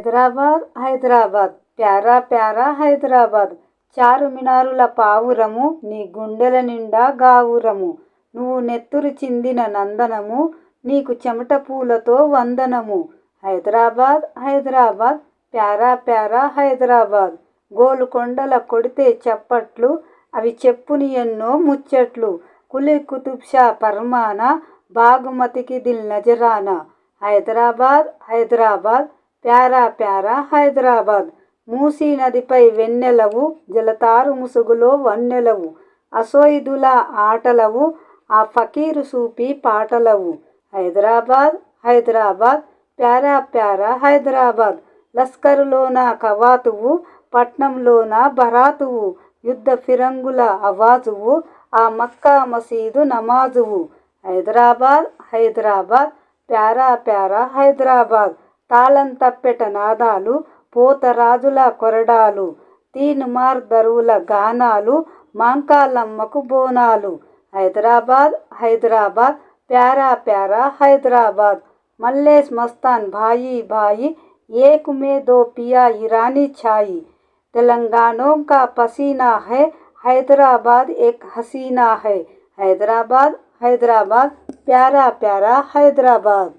Hyderabad Hyderabad para para Hyderabad చారుమినారుల పావురము నీ గుండెల నిండా గావురము నువ్వు నెత్తురు చిందిన నందనము నీకు చెమట పూలతో వందనము. హైదరాబాద్ హైదరాబాద్ ప్యారా ప్యారా హైదరాబాద్ గోలుకొండల కొడితే చప్పట్లు అవి చెప్పుని ఎన్నో ముచ్చట్లు కులీ కుతుబ్ షా పర్మానా బాగుమతికి దిల్ నజరానా. హైదరాబాద్ హైదరాబాద్ ప్యారా ప్యారా హైదరాబాద్ మూసీ నదిపై వెన్నెలవు జలతారు ముసుగులో వన్నెలవు అసోయిదుల ఆటలవు ఆ ఫకీరు సూఫీ పాటలవు. హైదరాబాద్ హైదరాబాద్ ప్యారా ప్యారా హైదరాబాద్ లస్కరులోన కవాతువు పట్నంలోన బరాతువు యుద్ధ ఫిరంగుల అవాజువు ఆ మక్కా మసీదు నమాజువు. హైదరాబాద్ హైదరాబాద్ ప్యారా ప్యారా హైదరాబాద్ తాళం తప్పెట నాదాలు పోతరాజుల కొరడాలు తీన్మార్ దరువుల గానాలు మాంకాలమ్మకు బోనాలు. హైదరాబాద్ హైదరాబాద్ ప్యారా ప్యారా హైదరాబాద్ మల్లేష్ మస్తాన్ భాయి భాయి ఏక్ మే దో పియా ఇరానీ ఛాయి తెలంగాణోं का पसीना है हैदराबाद एक हसीना है. Hyderabad Hyderabad para para Hyderabad.